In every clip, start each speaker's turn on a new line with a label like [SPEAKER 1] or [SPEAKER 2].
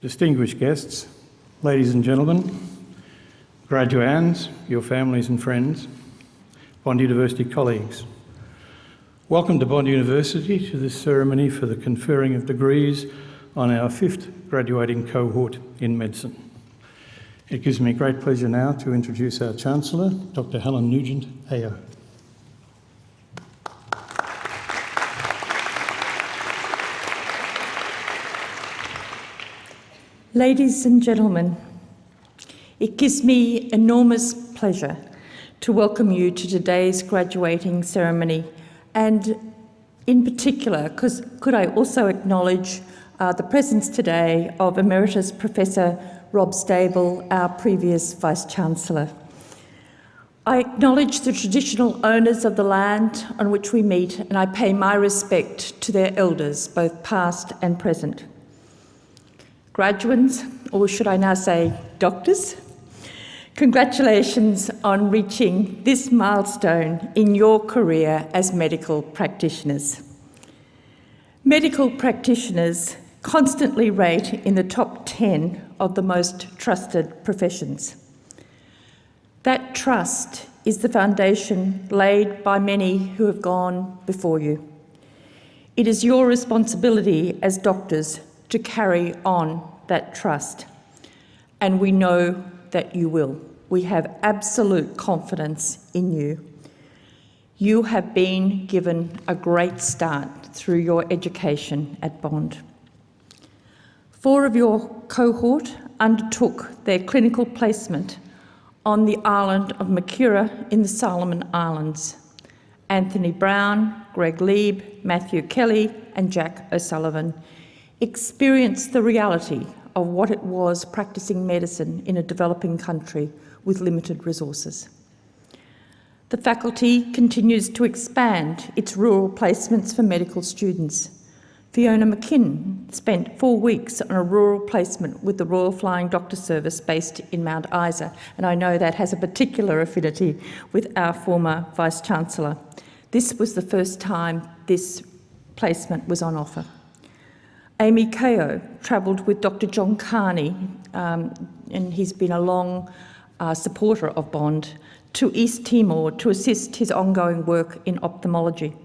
[SPEAKER 1] Distinguished guests, ladies and gentlemen, graduands, your families and friends, Bond University colleagues. Welcome to Bond University to this ceremony for the conferring of degrees on our 5th graduating cohort in medicine. It gives me great pleasure now to introduce our Chancellor, Dr. Helen Nugent, AO.
[SPEAKER 2] Ladies and gentlemen, it gives me enormous pleasure to welcome you to today's graduating ceremony, and in particular, could I also acknowledge the presence today of Emeritus Professor Rob Stable, our previous Vice-Chancellor. I acknowledge the traditional owners of the land on which we meet, and I pay my respect to their elders, both past and present. Graduates, or should I now say doctors, congratulations on reaching this milestone in your career as medical practitioners. Medical practitioners constantly rate in the top 10 of the most trusted professions. That trust is the foundation laid by many who have gone before you. It is your responsibility as doctors to carry on that trust, and we know that you will. We have absolute confidence in you. You have been given a great start through your education at Bond. 4 of your cohort undertook their clinical placement on the island of Makura in the Solomon Islands. Anthony Brown, Greg Lieb, Matthew Kelly and Jack O'Sullivan experienced the reality of what it was practicing medicine in a developing country with limited resources. The faculty continues to expand its rural placements for medical students. Fiona McKinnon spent 4 weeks on a rural placement with the Royal Flying Doctor Service based in Mount Isa, and I know that has a particular affinity with our former Vice-Chancellor. This was the first time this placement was on offer. Amy Kao travelled with Dr. John Carney, and he's been a long supporter of Bond, to East Timor to assist his ongoing work in ophthalmology.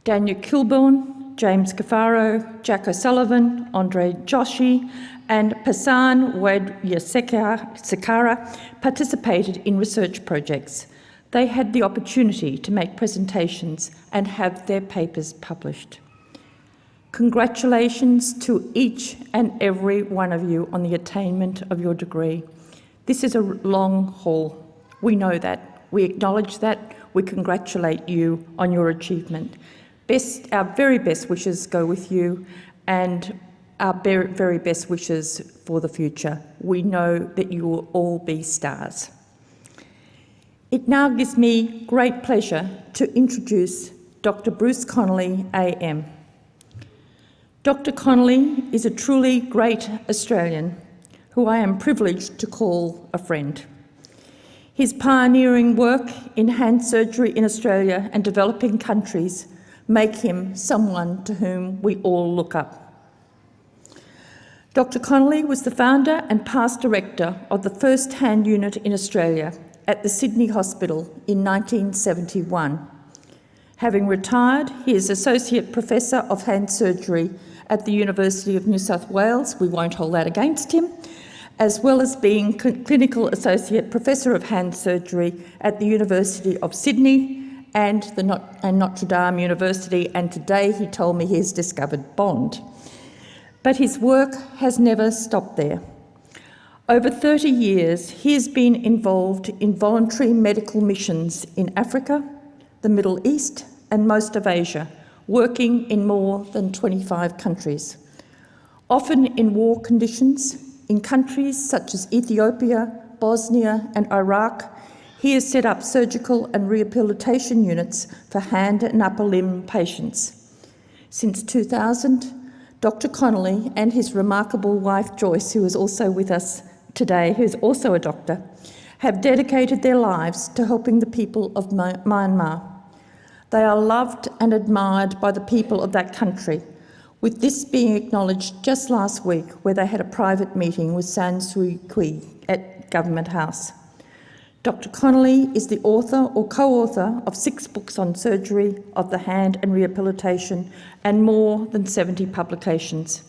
[SPEAKER 2] Daniel Kilburn, James Cafaro, Jack O'Sullivan, Andre Joshi and Pasan Sekara participated in research projects. They had the opportunity to make presentations and have their papers published. Congratulations to each and every one of you on the attainment of your degree. This is a long haul. We know that. We acknowledge that. We congratulate you on your achievement. Our very best wishes go with you, and our very, very best wishes for the future. We know that you will all be stars. It now gives me great pleasure to introduce Dr. Bruce Connolly, AM. Dr. Connolly is a truly great Australian who I am privileged to call a friend. His pioneering work in hand surgery in Australia and developing countries make him someone to whom we all look up. Dr. Connolly was the founder and past director of the first hand unit in Australia at the Sydney Hospital in 1971. Having retired, he is Associate Professor of Hand Surgery at the University of New South Wales. We won't hold that against him, as well as being Clinical Associate Professor of Hand Surgery at the University of Sydney and Notre Dame University, and today he told me he has discovered Bond. But his work has never stopped there. Over 30 years, he has been involved in voluntary medical missions in Africa, the Middle East and most of Asia, working in more than 25 countries. Often in war conditions, in countries such as Ethiopia, Bosnia and Iraq, he has set up surgical and rehabilitation units for hand and upper limb patients. Since 2000, Dr. Connolly and his remarkable wife Joyce, who is also with us today, who is also a doctor, have dedicated their lives to helping the people of Myanmar. They are loved and admired by the people of that country, with this being acknowledged just last week where they had a private meeting with San Suu Kyi at Government House. Dr. Connolly is the author or co-author of 6 books on surgery of the hand and rehabilitation and more than 70 publications.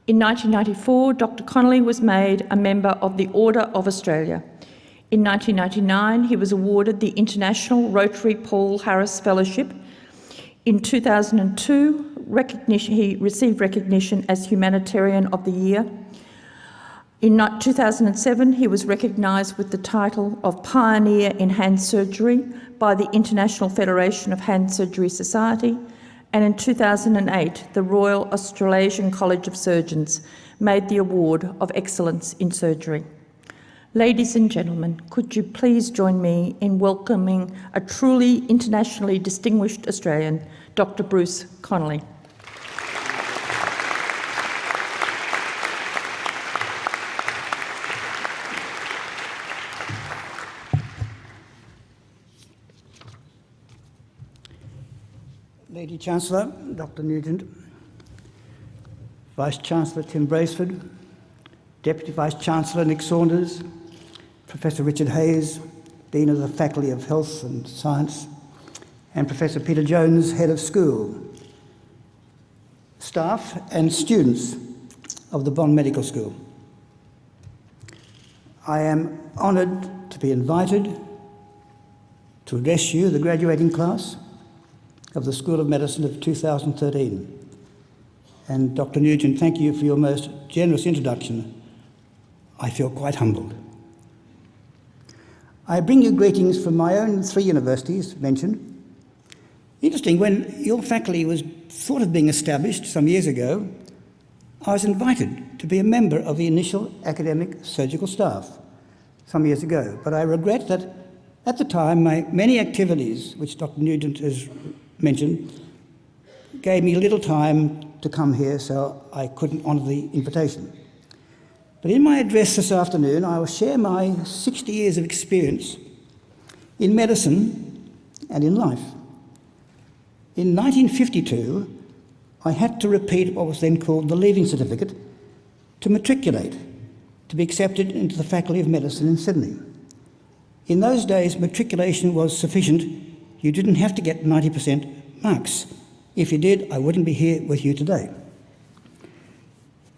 [SPEAKER 2] In 1994, Dr. Connolly was made a member of the Order of Australia. In 1999, he was awarded the International Rotary Paul Harris Fellowship. In 2002, he received recognition as Humanitarian of the Year. In 2007, he was recognised with the title of Pioneer in Hand Surgery by the International Federation of Hand Surgery Society, and in 2008, the Royal Australasian College of Surgeons made the Award of Excellence in Surgery. Ladies and gentlemen, could you please join me in welcoming a truly internationally distinguished Australian, Dr. Bruce Connolly.
[SPEAKER 3] Lady Chancellor, Dr. Nugent, Vice-Chancellor Tim Braceford, Deputy Vice-Chancellor Nick Saunders, Professor Richard Hayes, Dean of the Faculty of Health and Science, and Professor Peter Jones, Head of School, staff and students of the Bond Medical School. I am honoured to be invited to address you, the graduating class of the School of Medicine of 2013. And Dr. Nugent, thank you for your most generous introduction. I feel quite humbled. I bring you greetings from my own 3 universities mentioned. Interesting, when your faculty was thought of being established some years ago, I was invited to be a member of the initial academic surgical staff some years ago. But I regret that at the time, my many activities, which Dr. Nugent has mentioned, gave me little time to come here, so I couldn't honour the invitation. But in my address this afternoon, I will share my 60 years of experience in medicine and in life. In 1952, I had to repeat what was then called the Leaving Certificate to matriculate, to be accepted into the Faculty of Medicine in Sydney. In those days, matriculation was sufficient. You didn't have to get 90% marks. If you did, I wouldn't be here with you today.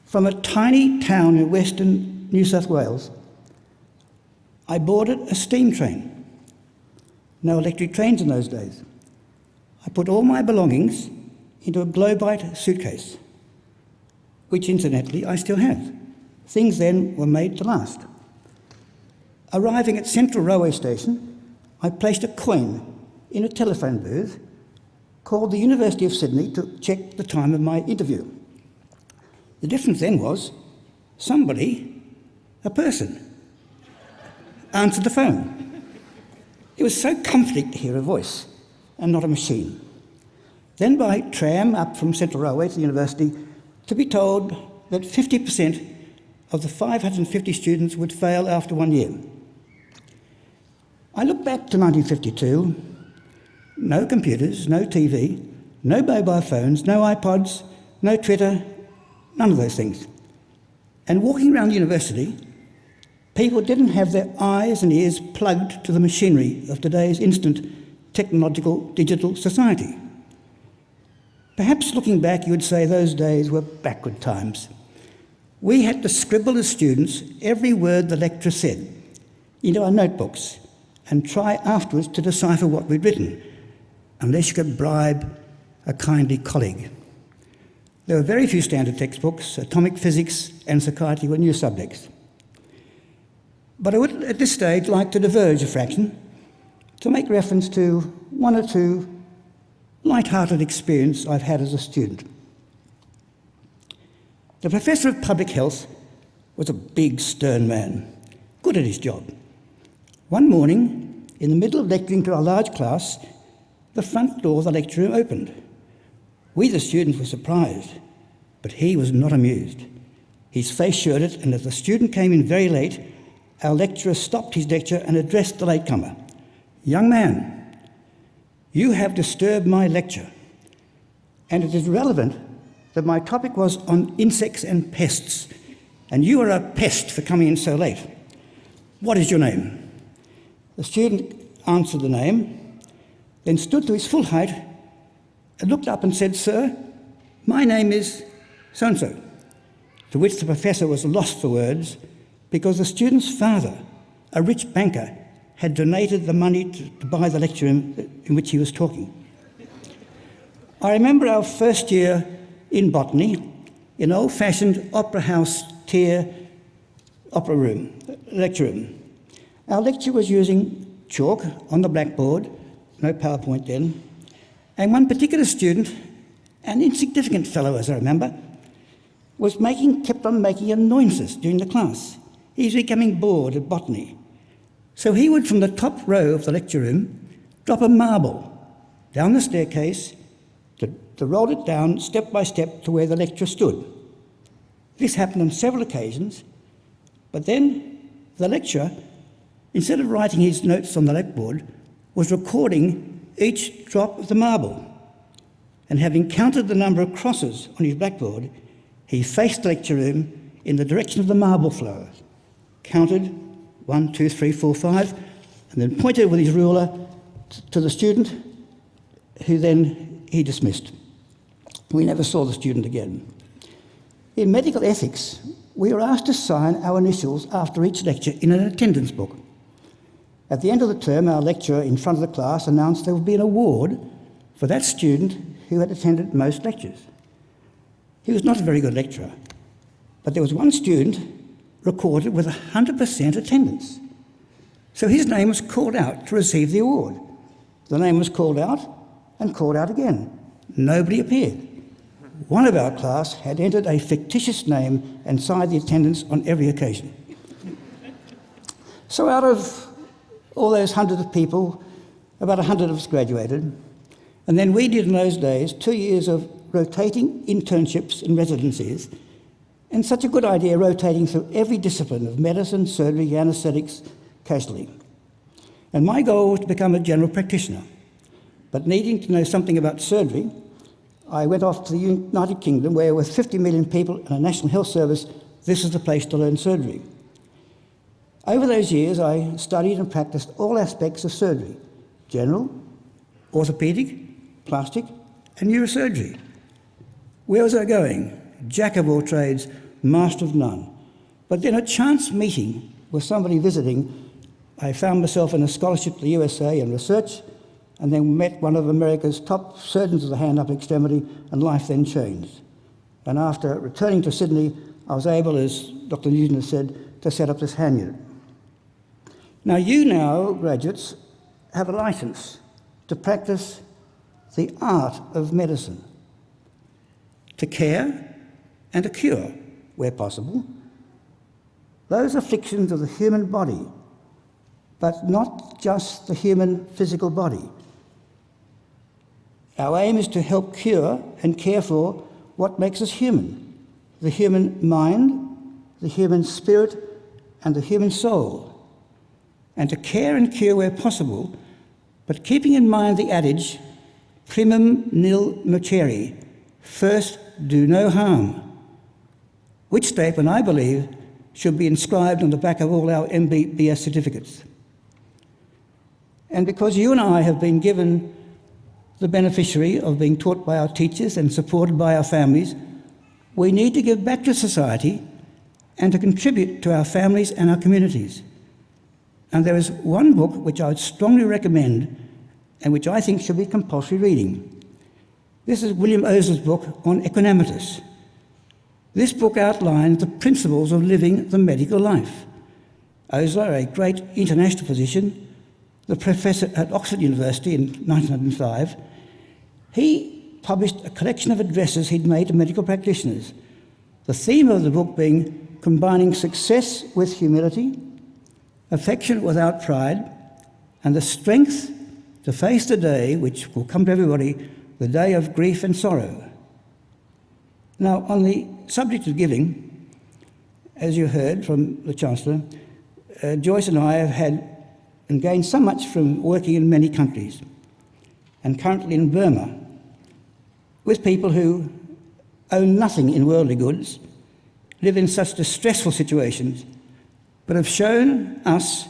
[SPEAKER 3] From a tiny town in western New South Wales, I boarded a steam train. No electric trains in those days. I put all my belongings into a Globite suitcase, which incidentally I still have. Things then were made to last. Arriving at Central Railway Station, I placed a coin in a telephone booth, called the University of Sydney to check the time of my interview. The difference then was somebody, a person, answered the phone. It was so comforting to hear a voice and not a machine. Then by tram up from Central Railway to the university to be told that 50% of the 550 students would fail after 1 year. I look back to 1952, no computers, no TV, no mobile phones, no iPods, no Twitter, none of those things. And walking around the university, people didn't have their eyes and ears plugged to the machinery of today's instant technological digital society. Perhaps looking back, you would say those days were backward times. We had to scribble as students every word the lecturer said into our notebooks and try afterwards to decipher what we'd written, unless you could bribe a kindly colleague. There were very few standard textbooks. Atomic physics and psychiatry were new subjects. But I would, at this stage, like to diverge a fraction to make reference to 1 or 2 light-hearted experiences I've had as a student. The Professor of Public Health was a big, stern man, good at his job. One morning, in the middle of lecturing to our large class, the front door of the lecture room opened. We, the students, were surprised, but he was not amused. His face showed it, and as the student came in very late, our lecturer stopped his lecture and addressed the latecomer. "Young man, you have disturbed my lecture, and it is relevant that my topic was on insects and pests, and you are a pest for coming in so late. What is your name? The student answered the name, then stood to his full height and looked up and said, "Sir, my name is so-and-so," to which the professor was lost for words because the student's father, a rich banker, had donated the money to buy the lecture in which he was talking. I remember our first year in botany in an old-fashioned opera house tier opera room, lecture room. Our lecturer was using chalk on the blackboard, no PowerPoint then, and one particular student, an insignificant fellow as I remember, kept on making annoyances during the class. He was becoming bored of botany. So he would, from the top row of the lecture room, drop a marble down the staircase to roll it down step by step to where the lecturer stood. This happened on several occasions, but then the lecturer, instead of writing his notes on the blackboard, was recording each drop of the marble. And having counted the number of crosses on his blackboard, he faced the lecture room in the direction of the marble flow, counted 1, 2, 3, 4, 5, and then pointed with his ruler to the student, who then he dismissed. We never saw the student again. In medical ethics, we were asked to sign our initials after each lecture in an attendance book. At the end of the term, our lecturer in front of the class announced there would be an award for that student who had attended most lectures. He was not a very good lecturer, but there was one student recorded with 100% attendance. So his name was called out to receive the award. The name was called out and called out again. Nobody appeared. One of our class had entered a fictitious name and signed the attendance on every occasion. So out of all those hundreds of people, about 100 of us graduated. And then we did in those days 2 years of rotating internships and residencies, and such a good idea rotating through every discipline of medicine, surgery, anaesthetics, casualty. And my goal was to become a general practitioner. But needing to know something about surgery, I went off to the United Kingdom, where with 50 million people and a national health service, this is the place to learn surgery. Over those years, I studied and practiced all aspects of surgery: general, orthopaedic, plastic, and neurosurgery. Where was I going? Jack of all trades, master of none. But then a chance meeting with somebody visiting, I found myself in a scholarship to the USA and research, and then met one of America's top surgeons of the hand upper extremity, and life then changed. And after returning to Sydney, I was able, as Dr. Newton has said, to set up this hand unit. Now, you now, graduates, have a license to practice the art of medicine, to care and to cure, where possible, those afflictions of the human body, but not just the human physical body. Our aim is to help cure and care for what makes us human: the human mind, the human spirit, and the human soul. And to care and cure where possible, but keeping in mind the adage, primum nil nocere, first do no harm, which statement, I believe, should be inscribed on the back of all our MBBS certificates. And because you and I have been given the beneficiary of being taught by our teachers and supported by our families, we need to give back to society and to contribute to our families and our communities. And there is one book which I would strongly recommend and which I think should be compulsory reading. This is William Osler's book on equanimity. This book outlines the principles of living the medical life. Osler, a great international physician, the professor at Oxford University in 1905, he published a collection of addresses he'd made to medical practitioners. The theme of the book being combining success with humility, affection without pride, and the strength to face the day, which will come to everybody, the day of grief and sorrow. Now, on the subject of giving, as you heard from the Chancellor, Joyce and I have had and gained so much from working in many countries, and currently in Burma, with people who own nothing in worldly goods, live in such distressful situations, but have shown us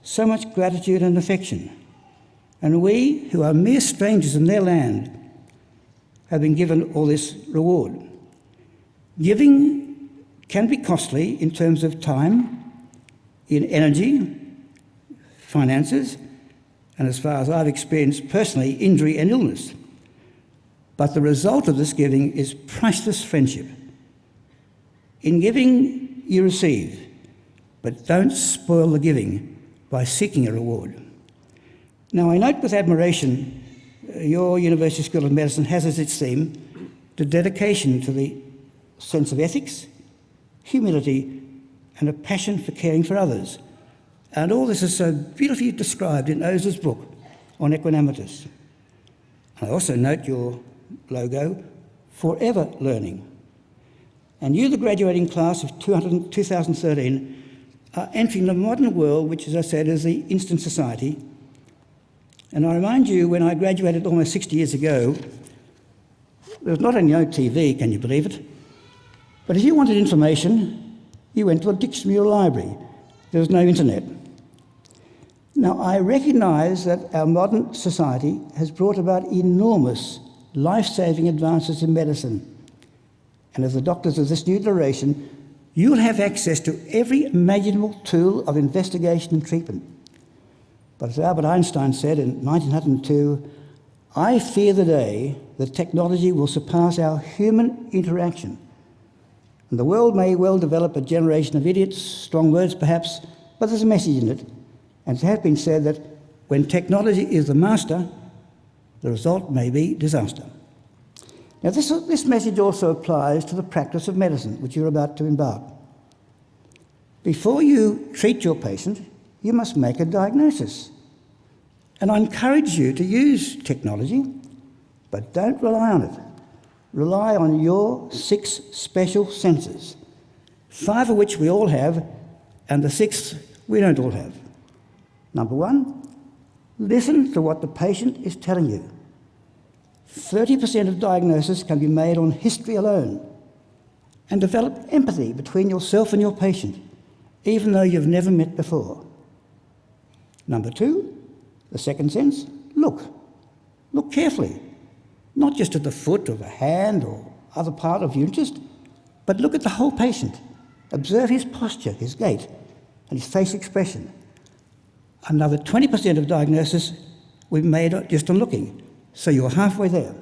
[SPEAKER 3] so much gratitude and affection. And we, who are mere strangers in their land, have been given all this reward. Giving can be costly in terms of time, in energy, finances, and as far as I've experienced personally, injury and illness. But the result of this giving is priceless friendship. In giving, you receive, but don't spoil the giving by seeking a reward. Now, I note with admiration your University School of Medicine has as its theme the dedication to the sense of ethics, humility, and a passion for caring for others. And all this is so beautifully described in Ozer's book on equanimity. I also note your logo, Forever Learning. And you, the graduating class of 2013, are entering the modern world, which, as I said, is the instant society. And I remind you, when I graduated almost 60 years ago, there was not only no TV, can you believe it? But if you wanted information, you went to a dictionary or library. There was no internet. Now, I recognise that our modern society has brought about enormous life-saving advances in medicine. And as the doctors of this new generation, you'll have access to every imaginable tool of investigation and treatment. But as Albert Einstein said in 1902, I fear the day that technology will surpass our human interaction. And the world may well develop a generation of idiots, strong words perhaps, but there's a message in it. And it has been said that when technology is the master, the result may be disaster. Now, this message also applies to the practice of medicine, which you're about to embark. Before you treat your patient, you must make a diagnosis. And I encourage you to use technology, but don't rely on it. Rely on your 6 special senses, 5 of which we all have, and the 6th we don't all have. Number 1, listen to what the patient is telling you. 30% of diagnosis can be made on history alone, and develop empathy between yourself and your patient, even though you've never met before. Number 2, the second sense, look. Look carefully, not just at the foot or the hand or other part of your interest, but look at the whole patient. Observe his posture, his gait, and his face expression. Another 20% of diagnosis we've made just on looking, so you're halfway there.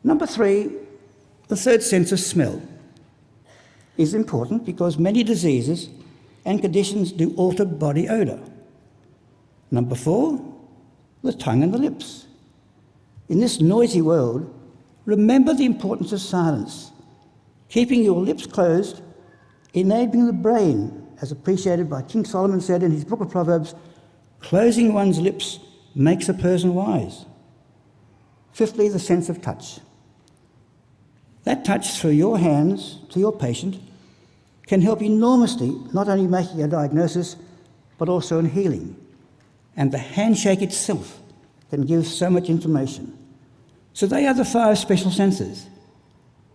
[SPEAKER 3] Number 3, the third sense of smell is important because many diseases and conditions do alter body odour. Number 4, the tongue and the lips. In this noisy world, remember the importance of silence, keeping your lips closed, enabling the brain, as appreciated by King Solomon said in his book of Proverbs, closing one's lips makes a person wise. 5thly, the sense of touch. That touch through your hands to your patient can help enormously, not only making a diagnosis, but also in healing. And the handshake itself can give so much information. So they are the 5 special senses.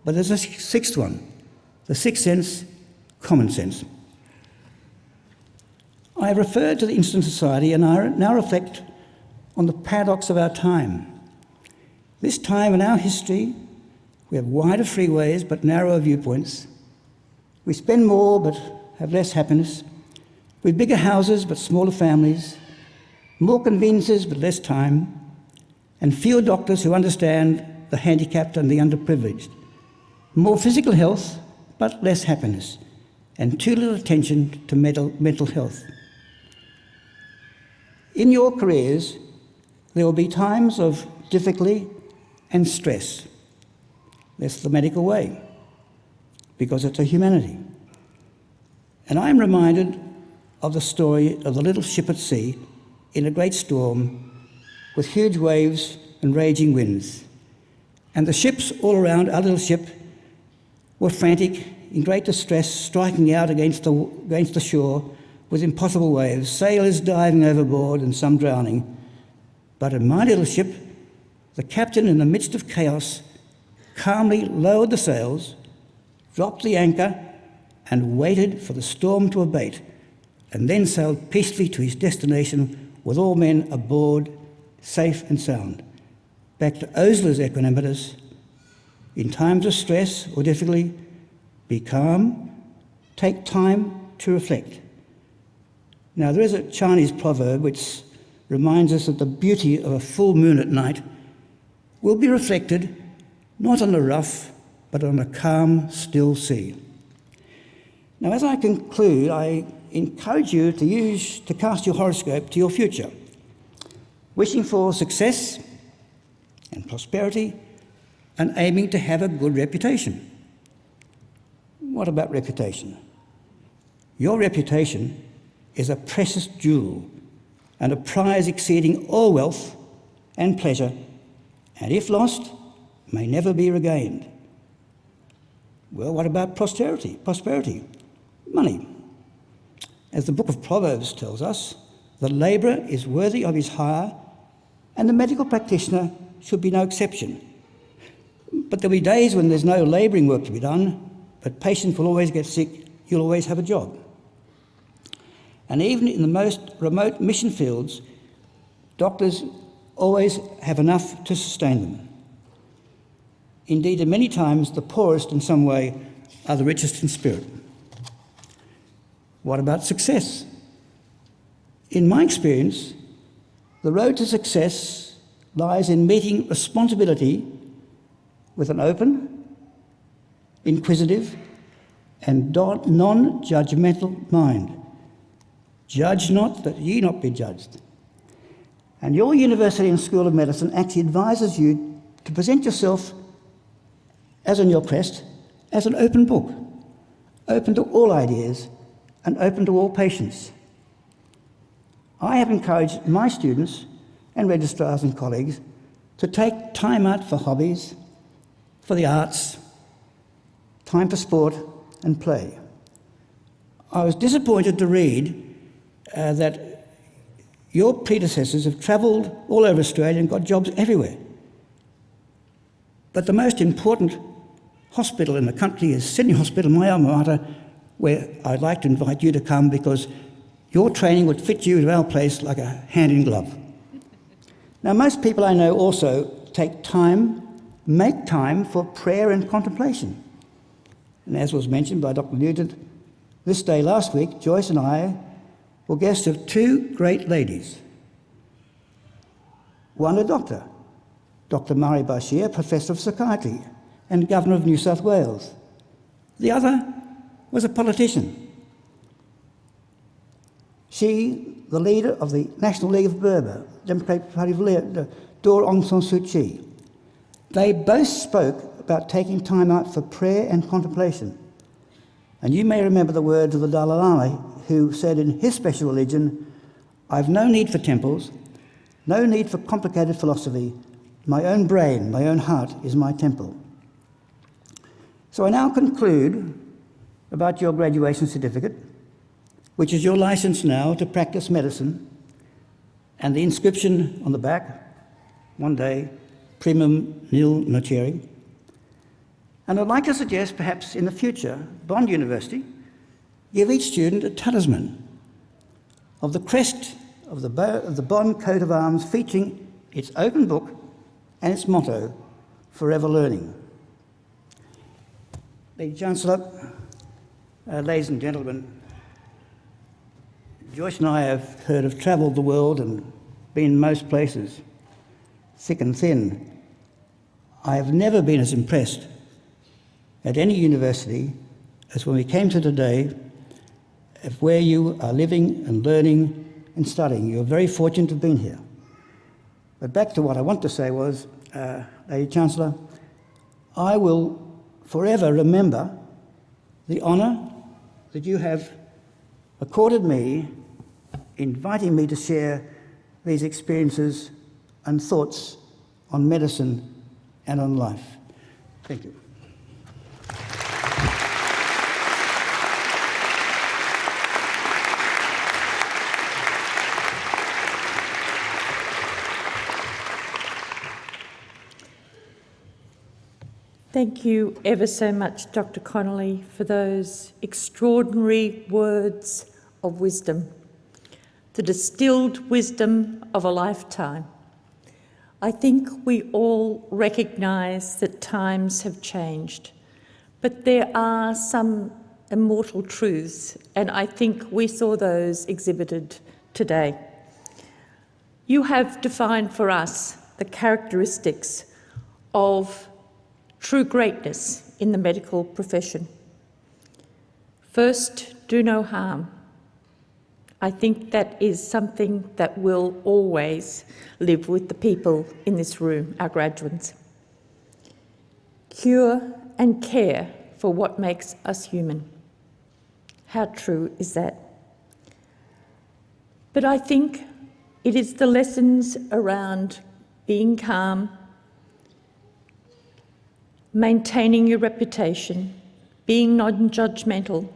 [SPEAKER 3] But there's a 6th one, the 6th sense, common sense. I have referred to the instant society, and I now reflect on the paradox of our time. This time in our history, we have wider freeways but narrower viewpoints. We spend more but have less happiness. We have bigger houses but smaller families. More conveniences but less time, and fewer doctors who understand the handicapped and the underprivileged. More physical health but less happiness, and too little attention to mental health. In your careers, there will be times of difficulty and stress. That's the medical way, because it's a humanity. And I'm reminded of the story of the little ship at sea in a great storm with huge waves and raging winds. And the ships all around our little ship were frantic, in great distress, striking out against the shore with impossible waves, sailors diving overboard and some drowning. But in my little ship, the captain, in the midst of chaos, calmly lowered the sails, dropped the anchor, and waited for the storm to abate, and then sailed peacefully to his destination with all men aboard, safe and sound. Back to Osler's equanimous: in times of stress or difficulty, be calm, take time to reflect. Now, there is a Chinese proverb which reminds us that the beauty of a full moon at night will be reflected not on a rough, but on a calm, still sea. Now, as I conclude, I encourage you to cast your horoscope to your future, wishing for success and prosperity and aiming to have a good reputation. What about reputation? Your reputation is a precious jewel and a prize exceeding all wealth and pleasure, and if lost, may never be regained. Well, what about prosperity? Money. As the book of Proverbs tells us, the labourer is worthy of his hire, and the medical practitioner should be no exception. But there'll be days when there's no labouring work to be done, but patients will always get sick, you'll always have a job. And even in the most remote mission fields, doctors always have enough to sustain them. Indeed, and many times the poorest in some way are the richest in spirit. What about success? In my experience, the road to success lies in meeting responsibility with an open, inquisitive, and non-judgmental mind. Judge not, that ye not be judged. And your University and School of Medicine actually advises you to present yourself, as on your crest, as an open book, open to all ideas and open to all patients. I have encouraged my students and registrars and colleagues to take time out for hobbies, for the arts, time for sport and play. I was disappointed to read that your predecessors have travelled all over Australia and got jobs everywhere. But the most important hospital in the country is Sydney Hospital, my alma mater, where I'd like to invite you to come because your training would fit you to our place like a hand in glove. Now, most people I know also make time for prayer and contemplation. And as was mentioned by Dr. Nugent, this day last week, Joyce and I were guests of two great ladies. One a doctor, Dr. Murray Bashir, Professor of Psychiatry and Governor of New South Wales. The other was a politician. She, the leader of the National League of Burma, Democratic Party leader, Daw Aung San Suu Kyi. They both spoke about taking time out for prayer and contemplation. And you may remember the words of the Dalai Lama, who said in his special religion, "I've no need for temples, no need for complicated philosophy. My own brain, my own heart is my temple." So I now conclude about your graduation certificate, which is your license now to practice medicine, and the inscription on the back, one day, primum nil nocere. And I'd like to suggest perhaps in the future, Bond University give each student a talisman of the crest of the Bond coat of arms featuring its open book and its motto, forever learning. Lady Chancellor, ladies and gentlemen, Joyce and I have travelled the world and been most places, thick and thin. I have never been as impressed at any university as when we came to today of where you are living and learning and studying. You're very fortunate to have been here. But back to what I want to say was, Lady Chancellor, I will forever remember the honour that you have accorded me, inviting me to share these experiences and thoughts on medicine and on life. Thank you.
[SPEAKER 2] Thank you ever so much, Dr. Connolly, for those extraordinary words of wisdom, the distilled wisdom of a lifetime. I think we all recognise that times have changed, but there are some immortal truths, and I think we saw those exhibited today. You have defined for us the characteristics of true greatness in the medical profession. First, do no harm. I think that is something that will always live with the people in this room, our graduates. Cure and care for what makes us human. How true is that? But I think it is the lessons around being calm, maintaining your reputation, being non-judgmental,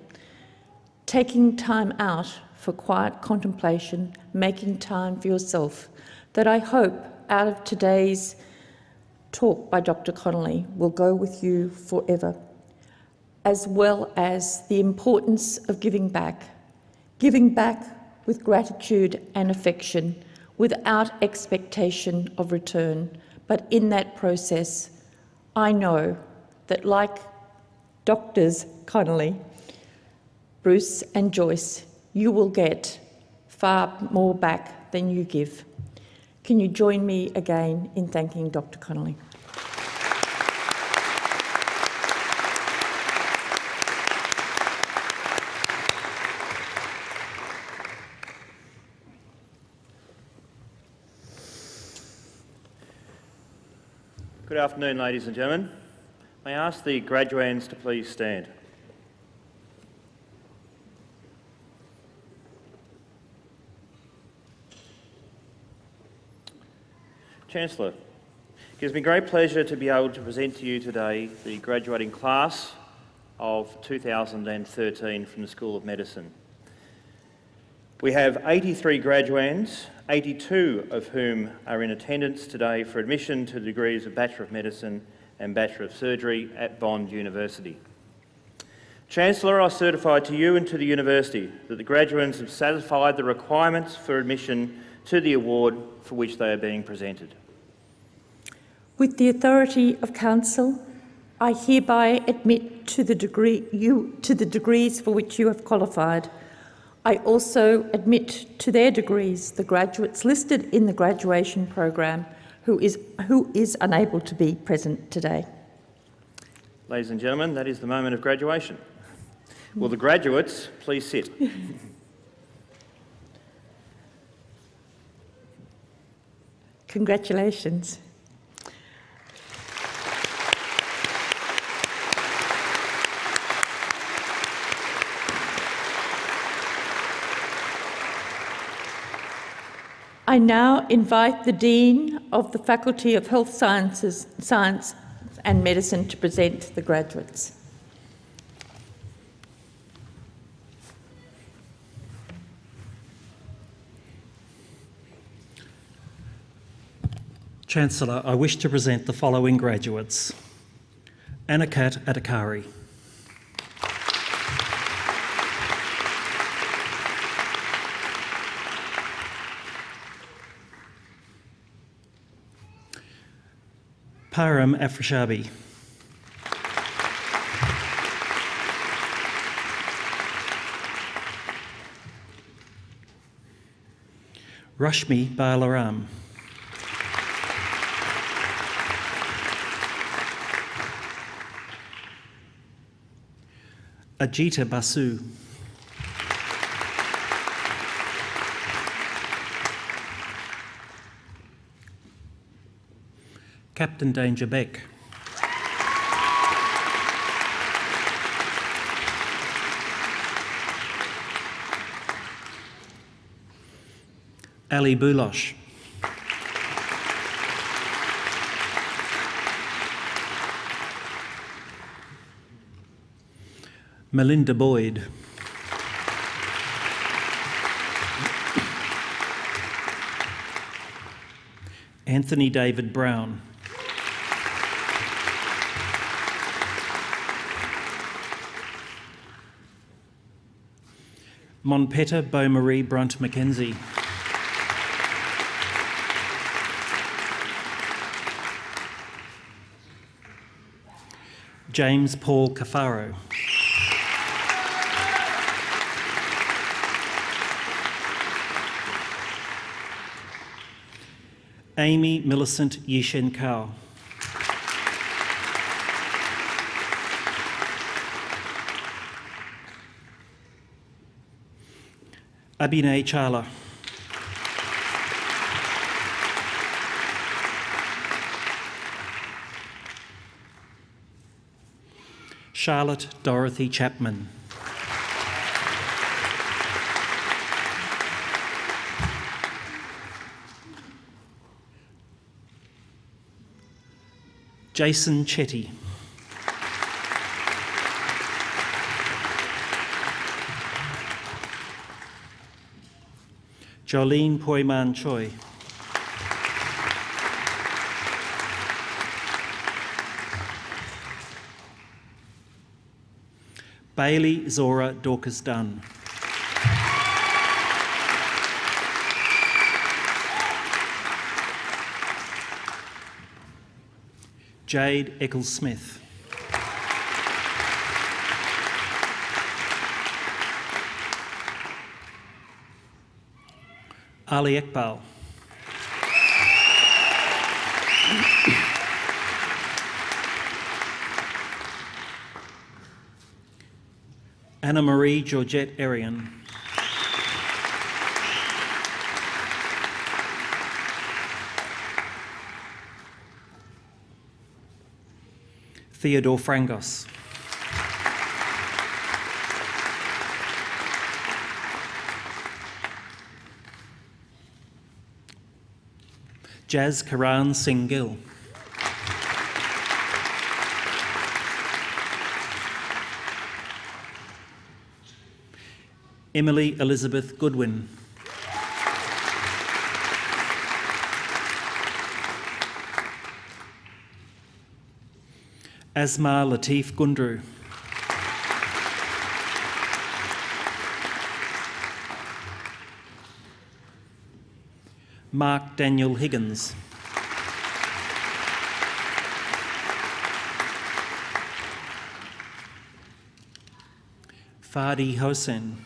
[SPEAKER 2] taking time out for quiet contemplation, making time for yourself, that I hope out of today's talk by Dr. Connolly will go with you forever, as well as the importance of giving back with gratitude and affection, without expectation of return. But in that process, I know that like Doctors Connolly, Bruce and Joyce, you will get far more back than you give. Can you join me again in thanking Dr. Connolly?
[SPEAKER 4] Good afternoon, ladies and gentlemen. May I ask the graduands to please stand. Chancellor, it gives me great pleasure to be able to present to you today the graduating class of 2013 from the School of Medicine. We have 83 graduands, 82 of whom are in attendance today for admission to the degrees of Bachelor of Medicine and Bachelor of Surgery at Bond University. Chancellor, I certify to you and to the University that the graduands have satisfied the requirements for admission to the award for which they are being presented.
[SPEAKER 2] With the authority of Council, I hereby admit to the degrees for which you have qualified. I also admit to their degrees the graduates listed in the graduation program who is unable to be present today.
[SPEAKER 4] Ladies and gentlemen, that is the moment of graduation. Will the graduates please sit?
[SPEAKER 2] Congratulations. I now invite the Dean of the Faculty of Health Sciences, Science and Medicine to present the graduates.
[SPEAKER 5] Chancellor, I wish to present the following graduates. Anakat Adhikari. Param Afrishabi. Rashmi Balaram. Ajita Basu. Captain Danger Beck. Ali Boulosh. Melinda Boyd. Anthony David Brown. Monpeta Beaumarie Brunt Mackenzie. James Paul Cafaro. Amy Millicent Yishen Kao. Abhinay Chala. Charlotte Dorothy Chapman. Jason Chetty. Jolene Poiman Choi. Bailey Zora Dorcas Dunn. Jade Eccles Smith. Ali Ekbal. Anna Marie Georgette Arian. Theodore Frangos. Jazz Karan Singh Gill. Emily Elizabeth Goodwin. Asma Latif Gundru. Mark Daniel Higgins. Fadi Hossein.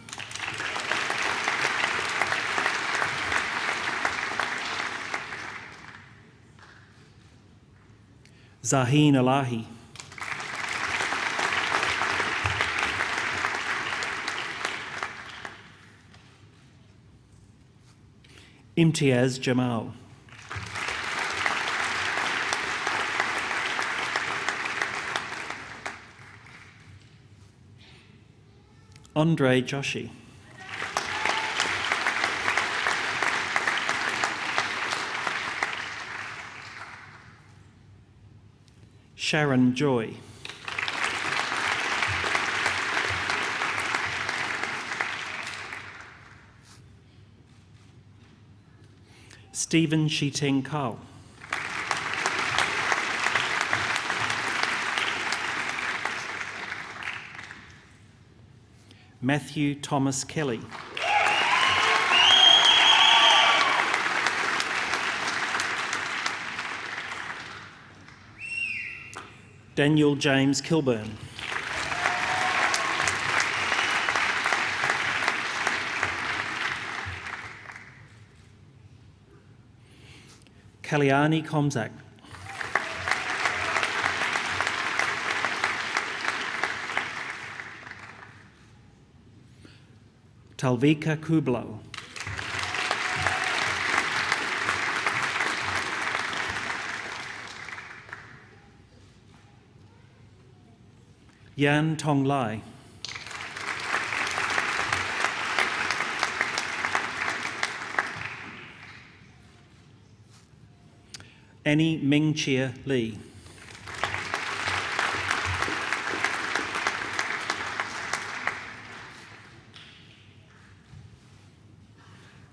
[SPEAKER 5] Zaheen Alahi. Imtiaz Jamal. Andre Joshi. Sharon Joy. Stephen Shiteng Kao. Matthew Thomas Kelly. Daniel James Kilburn. Kalyani Komzak. Talvika Kublo. Yan Tong Lai. Annie Ming Chia Lee.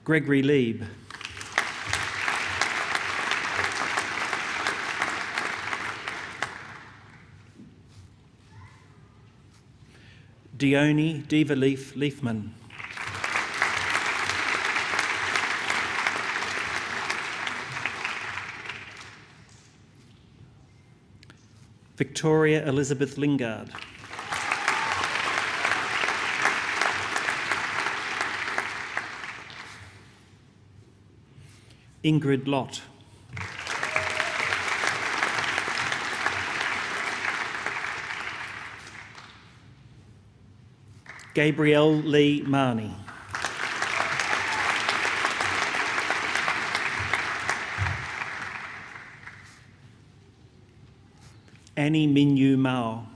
[SPEAKER 5] Gregory Lieb. Dione Diva Leafman. Victoria Elizabeth Lingard. Ingrid Lott. Gabrielle Lee Marnie. Annie Minyu Mao.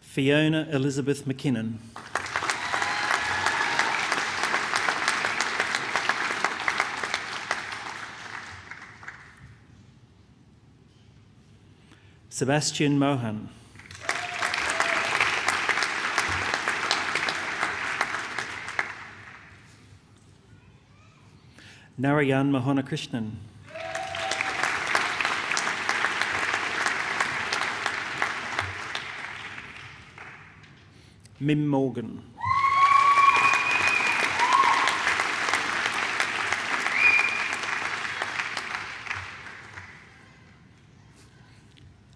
[SPEAKER 5] Fiona Elizabeth McKinnon. Sebastian Mohan. Narayan Mohanakrishnan. Mim Morgan.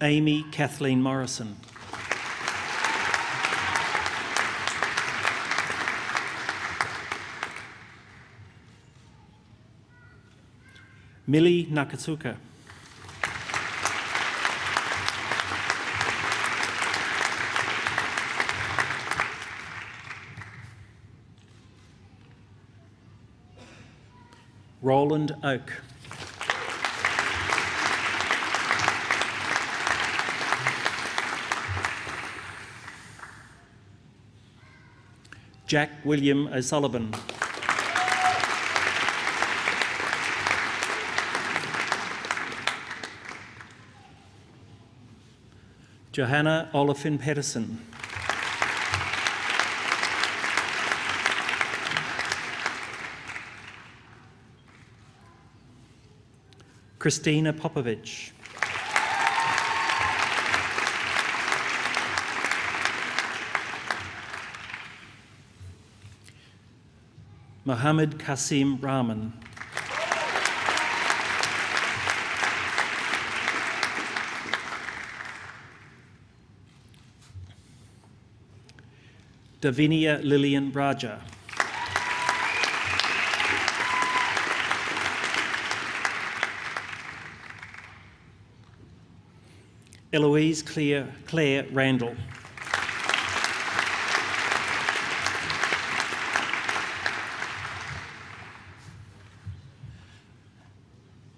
[SPEAKER 5] Amy Kathleen Morrison. Millie Nakatsuka. Roland Oak. Jack William O'Sullivan. Johanna Olafin Pedersen. Christina Popovich. Mohammed Kasim Rahman. Davinia Lillian Raja. Eloise Claire Randall.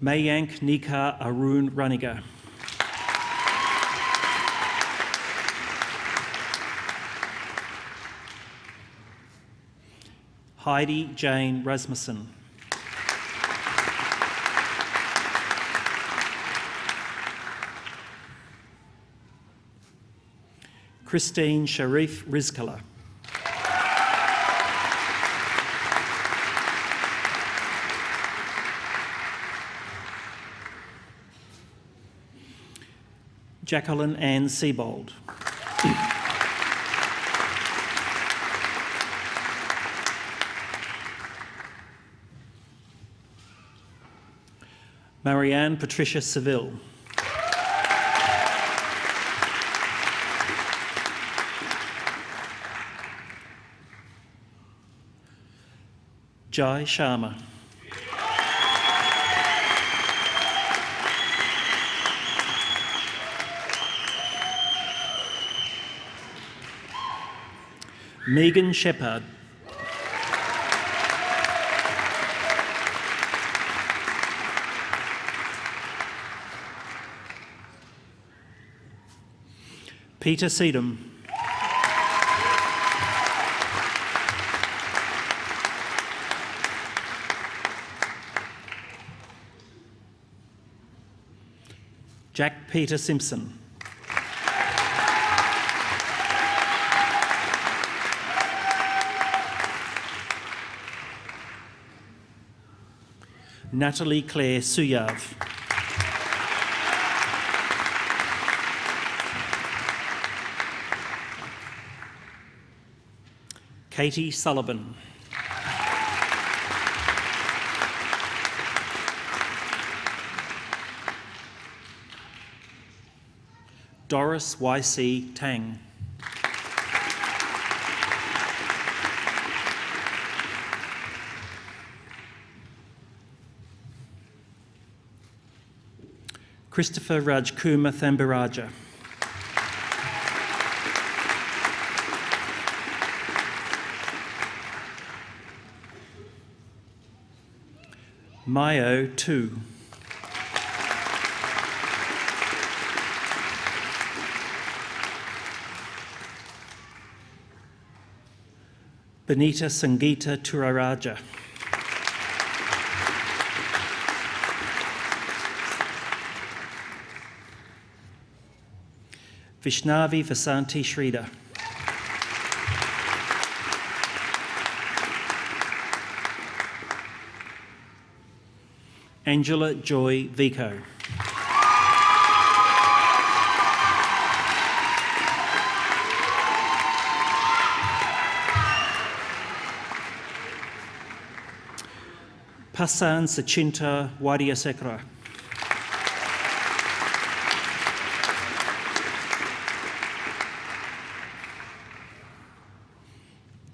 [SPEAKER 5] Mayank Nikar Arun Raniga. Heidi Jane Rasmussen. Christine Sharif Rizkala. Jacqueline Ann Siebold. Marianne Patricia Seville. Jai Sharma. Megan Shepherd. Peter Seedham. Jack Peter Simpson. Natalie Claire Suyav. Katie Sullivan. Doris Y.C. Tang. Christopher Rajkumar Thambaraja. Mayo Tu. Benita Sangeeta Turaraja. Vishnavi Vasanti Shrida. Angela Joy Vico. Pasan Sachinta Wadiasekara.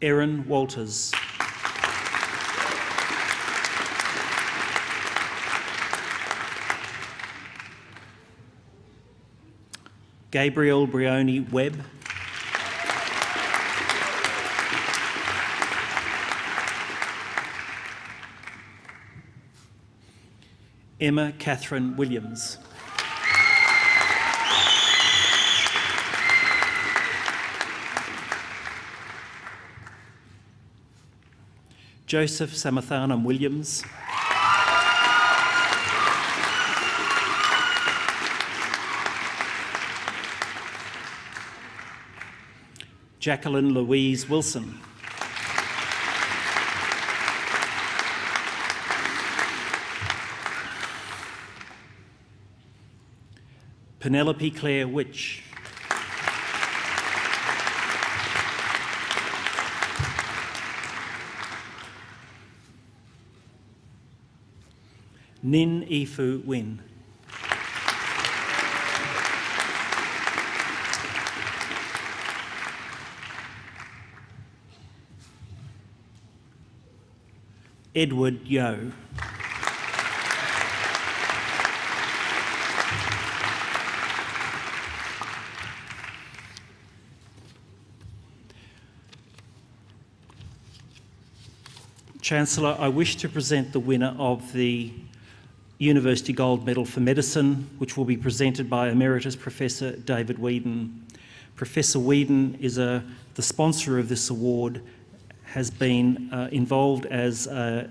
[SPEAKER 5] Erin Walters. Gabriel Brioni Webb. Emma Catherine Williams. Joseph Samathanam Williams. Jacqueline Louise Wilson. Penelope Claire Witch. Nin Ifu Win. Edward Yo. Chancellor, I wish to present the winner of the University Gold Medal for Medicine, which will be presented by Emeritus Professor David Whedon. Professor Whedon is the sponsor of this award, has been involved as a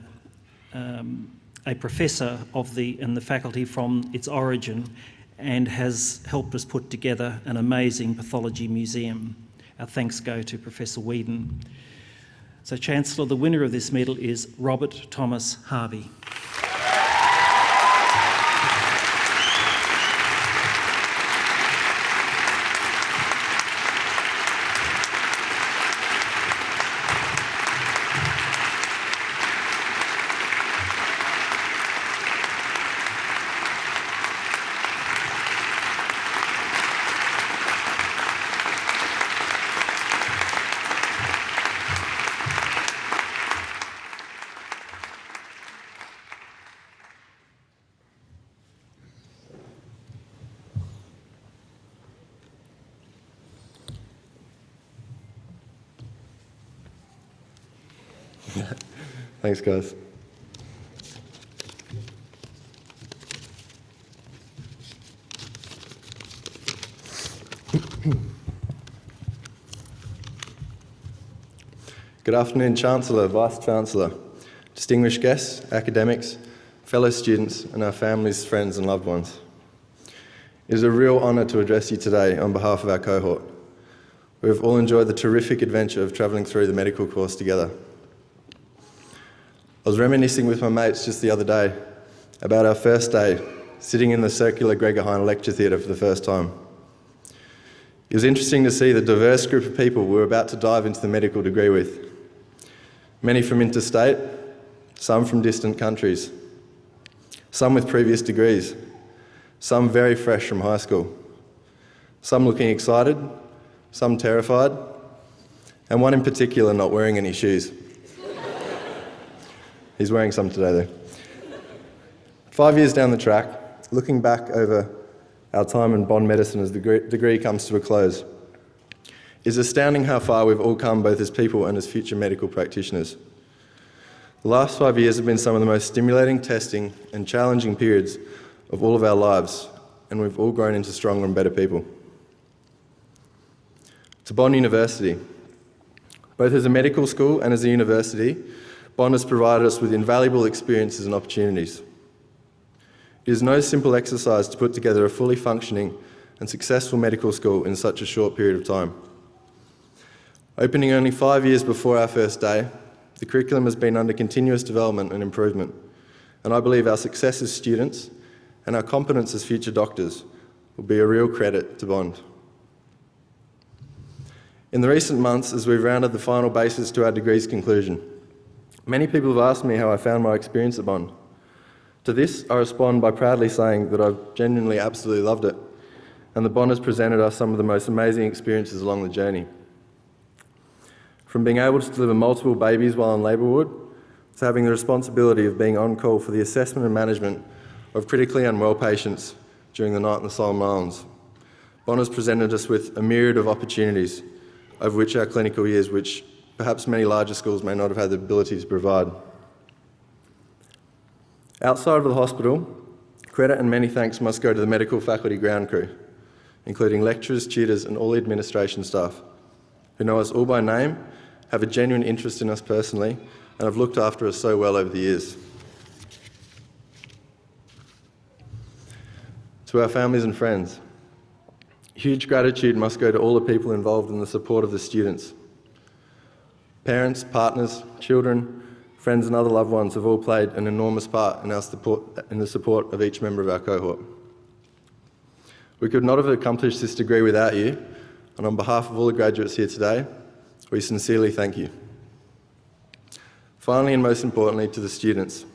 [SPEAKER 5] professor in the faculty from its origin, and has helped us put together an amazing pathology museum. Our thanks go to Professor Whedon. So, Chancellor, the winner of this medal is Robert Thomas Harvey.
[SPEAKER 6] Thanks, guys. Good afternoon, Chancellor, Vice-Chancellor, distinguished guests, academics, fellow students, and our families, friends and loved ones. It is a real honour to address you today on behalf of our cohort. We have all enjoyed the terrific adventure of travelling through the medical course together. I was reminiscing with my mates just the other day about our first day, sitting in the circular Gregor Heine lecture theatre for the first time. It was interesting to see the diverse group of people we were about to dive into the medical degree with. Many from interstate, some from distant countries, some with previous degrees, some very fresh from high school, some looking excited, some terrified, and one in particular not wearing any shoes. He's wearing some today though. 5 years down the track, looking back over our time in Bond Medicine as the degree comes to a close, it's astounding how far we've all come both as people and as future medical practitioners. The last 5 years have been some of the most stimulating, testing and challenging periods of all of our lives, and we've all grown into stronger and better people. To Bond University, both as a medical school and as a university, Bond has provided us with invaluable experiences and opportunities. It is no simple exercise to put together a fully functioning and successful medical school in such a short period of time. Opening only 5 years before our first day, the curriculum has been under continuous development and improvement, and I believe our success as students and our competence as future doctors will be a real credit to Bond. In the recent months, as we've rounded the final bases to our degree's conclusion, many people have asked me how I found my experience at Bond. To this, I respond by proudly saying that I've genuinely absolutely loved it, and that Bond has presented us some of the most amazing experiences along the journey. From being able to deliver multiple babies while in labour ward, to having the responsibility of being on call for the assessment and management of critically unwell patients during the night in the Solomon Islands, Bond has presented us with a myriad of opportunities over which our clinical years, which perhaps many larger schools may not have had the ability to provide. Outside of the hospital, credit and many thanks must go to the medical faculty ground crew, including lecturers, tutors and all the administration staff, who know us all by name, have a genuine interest in us personally, and have looked after us so well over the years. To our families and friends, huge gratitude must go to all the people involved in the support of the students. Parents, partners, children, friends and other loved ones have all played an enormous part in the support of each member of our cohort. We could not have accomplished this degree without you, and on behalf of all the graduates here today, we sincerely thank you. Finally, and most importantly, to the students.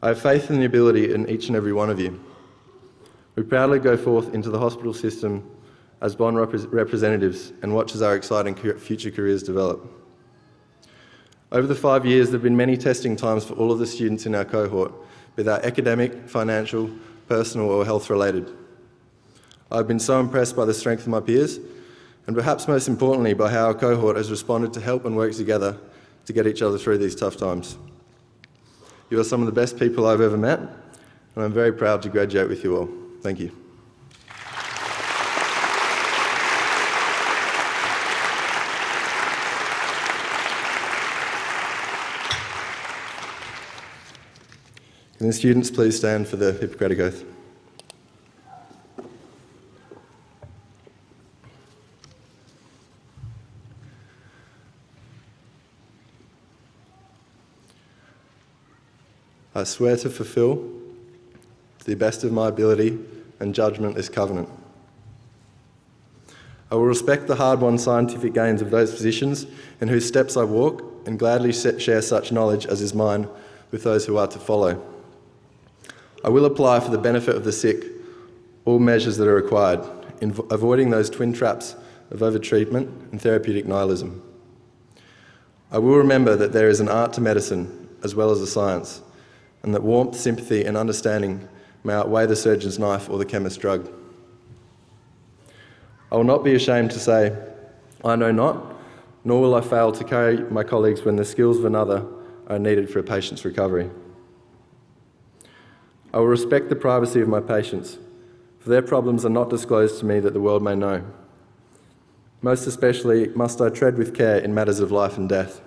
[SPEAKER 6] I have faith in the ability in each and every one of you. We proudly go forth into the hospital system as Bond representatives and watch as our exciting future careers develop. Over the 5 years, there have been many testing times for all of the students in our cohort, be they academic, financial, personal or health related. I've been so impressed by the strength of my peers, and perhaps most importantly by how our cohort has responded to help and work together to get each other through these tough times. You are some of the best people I've ever met, and I'm very proud to graduate with you all. Thank you. Can the students please stand for the Hippocratic Oath? I swear to fulfil, to the best of my ability and judgment, this covenant. I will respect the hard-won scientific gains of those physicians in whose steps I walk, and gladly share such knowledge as is mine with those who are to follow. I will apply for the benefit of the sick all measures that are required, in avoiding those twin traps of overtreatment and therapeutic nihilism. I will remember that there is an art to medicine as well as a science, and that warmth, sympathy and understanding may outweigh the surgeon's knife or the chemist's drug. I will not be ashamed to say, I know not, nor will I fail to carry my colleagues when the skills of another are needed for a patient's recovery. I will respect the privacy of my patients, for their problems are not disclosed to me that the world may know. Most especially must I tread with care in matters of life and death.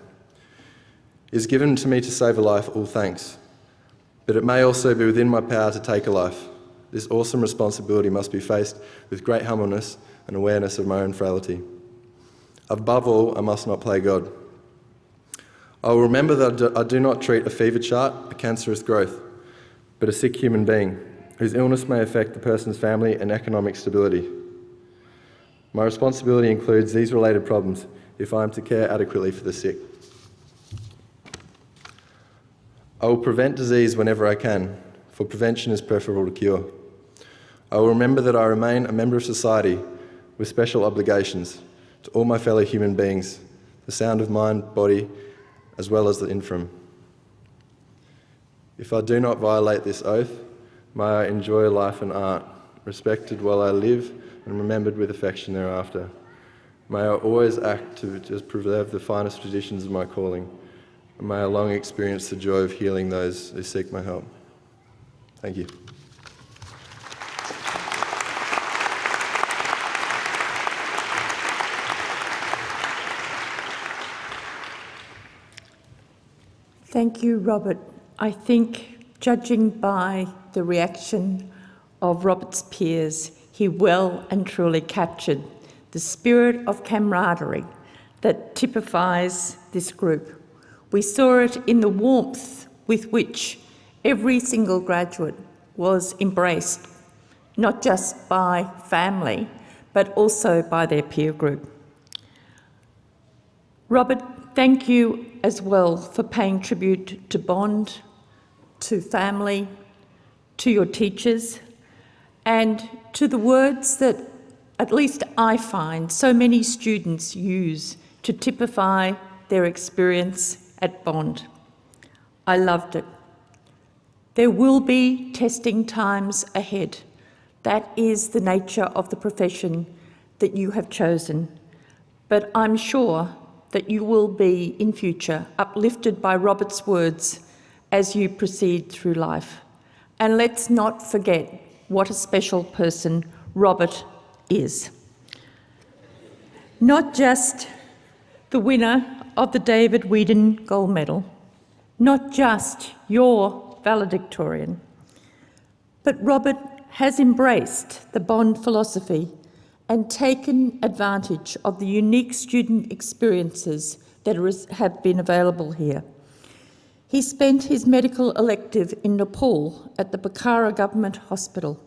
[SPEAKER 6] It is given to me to save a life, all thanks. But it may also be within my power to take a life. This awesome responsibility must be faced with great humbleness and awareness of my own frailty. Above all, I must not play God. I will remember that I do not treat a fever chart, a cancerous growth, but a sick human being, whose illness may affect the person's family and economic stability. My responsibility includes these related problems if I am to care adequately for the sick. I will prevent disease whenever I can, for prevention is preferable to cure. I will remember that I remain a member of society with special obligations to all my fellow human beings, the sound of mind, body, as well as the infirm. If I do not violate this oath, may I enjoy life and art, respected while I live and remembered with affection thereafter. May I always act to just preserve the finest traditions of my calling, and may I long experience the joy of healing those who seek my help. Thank you.
[SPEAKER 2] Thank you, Robert. I think, judging by the reaction of Robert's peers, he well and truly captured the spirit of camaraderie that typifies this group. We saw it in the warmth with which every single graduate was embraced, not just by family, but also by their peer group. Robert, thank you as well for paying tribute to Bond, to family, to your teachers, and to the words that at least I find so many students use to typify their experience at Bond. I loved it. There will be testing times ahead. That is the nature of the profession that you have chosen. But I'm sure that you will be, in future, uplifted by Robert's words as you proceed through life. And let's not forget what a special person Robert is. Not just the winner of the David Wheadon Gold Medal, not just your valedictorian, but Robert has embraced the Bond philosophy and taken advantage of the unique student experiences that have been available here. He spent his medical elective in Nepal at the Bukhara Government Hospital.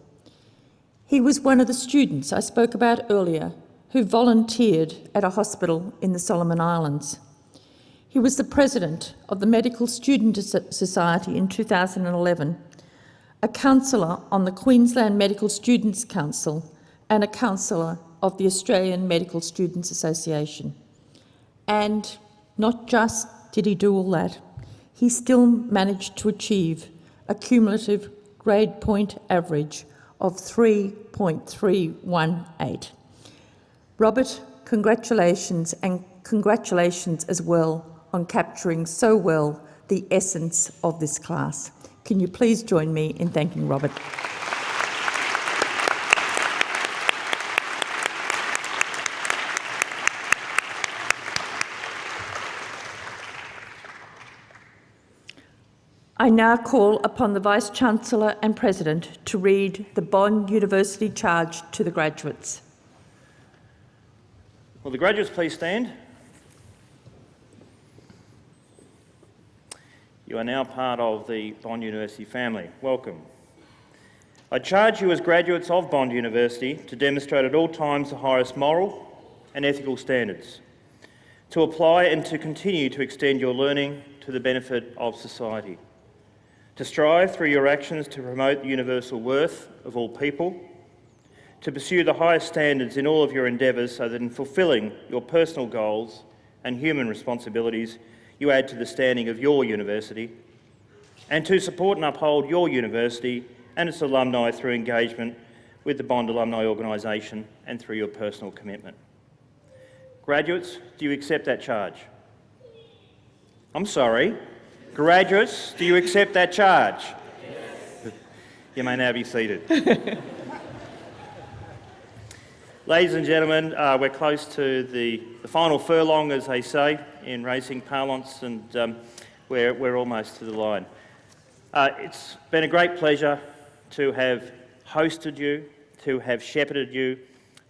[SPEAKER 2] He was one of the students I spoke about earlier who volunteered at a hospital in the Solomon Islands. He was the president of the Medical Student Society in 2011, a councillor on the Queensland Medical Students Council, and a councillor of the Australian Medical Students Association. And not just did he do all that, he still managed to achieve a cumulative grade point average of 3.318. Robert, congratulations, and congratulations as well on capturing so well the essence of this class. Can you please join me in thanking Robert? I now call upon the Vice-Chancellor and President to read the Bond University charge to the graduates.
[SPEAKER 4] Will the graduates please stand? You are now part of the Bond University family. Welcome. I charge you as graduates of Bond University to demonstrate at all times the highest moral and ethical standards, to apply and to continue to extend your learning to the benefit of society, to strive through your actions to promote the universal worth of all people, to pursue the highest standards in all of your endeavours so that in fulfilling your personal goals and human responsibilities, you add to the standing of your university, and to support and uphold your university and its alumni through engagement with the Bond Alumni Organisation and through your personal commitment. Graduates, do you accept that charge? I'm sorry. Graduates, do you accept that charge? Yes. You may now be seated. Ladies and gentlemen, we're close to the final furlong, as they say in racing parlance, and we're almost to the line. It's been a great pleasure to have hosted you, to have shepherded you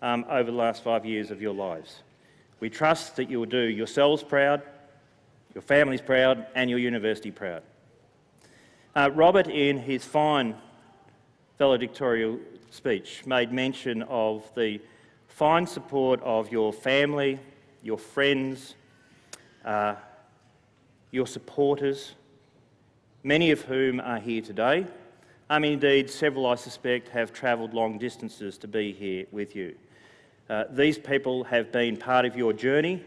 [SPEAKER 4] over the last 5 years of your lives. We trust that you will do yourselves proud, your families proud, and your university proud. Robert, in his fine valedictorian speech, made mention of the fine support of your family, your friends, your supporters, many of whom are here today, Indeed, several, I suspect, have travelled long distances to be here with you. These people have been part of your journey,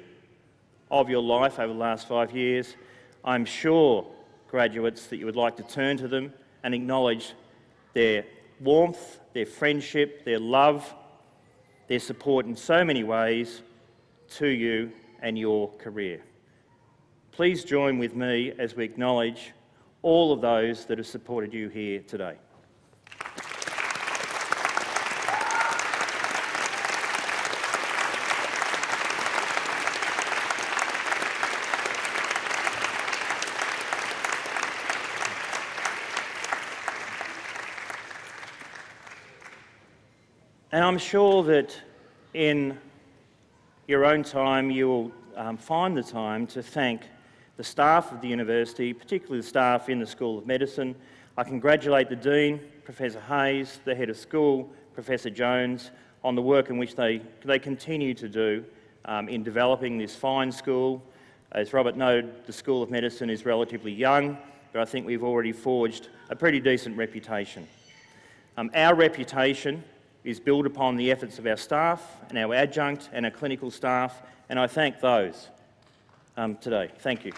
[SPEAKER 4] of your life over the last 5 years. I'm sure, graduates, that you would like to turn to them and acknowledge their warmth, their friendship, their love, their support in so many ways to you and your career. Please join with me as we acknowledge all of those that have supported you here today. And I'm sure that in your own time you will find the time to thank the staff of the university, particularly the staff in the School of Medicine. I congratulate the Dean, Professor Hayes, the Head of School, Professor Jones, on the work in which they continue to do in developing this fine school. As Robert noted, the School of Medicine is relatively young, but I think we've already forged a pretty decent reputation. Our reputation is built upon the efforts of our staff and our adjunct and our clinical staff, and I thank those today. Thank you.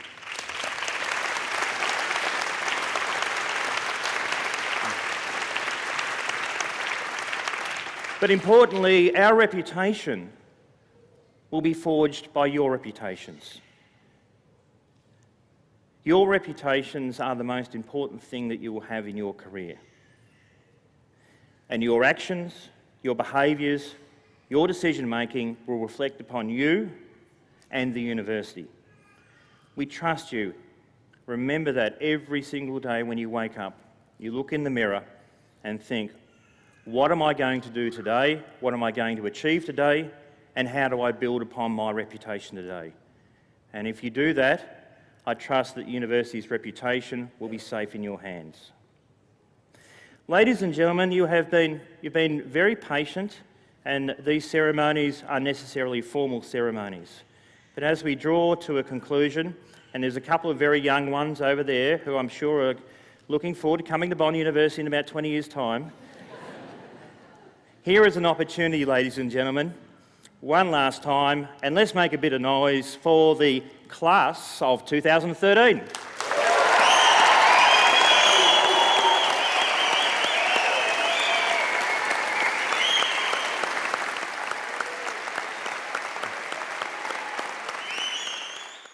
[SPEAKER 4] But importantly, our reputation will be forged by your reputations. Your reputations are the most important thing that you will have in your career. And your actions, your behaviours, your decision-making will reflect upon you and the university. We trust you. Remember that every single day when you wake up, you look in the mirror and think, what am I going to do today? What am I going to achieve today? And how do I build upon my reputation today? And if you do that, I trust that the university's reputation will be safe in your hands. Ladies and gentlemen, you've been very patient, and these ceremonies are necessarily formal ceremonies. But as we draw to a conclusion, and there's a couple of very young ones over there who I'm sure are looking forward to coming to Bond University in about 20 years' time, here is an opportunity, ladies and gentlemen, one last time, and let's make a bit of noise for the class of 2013.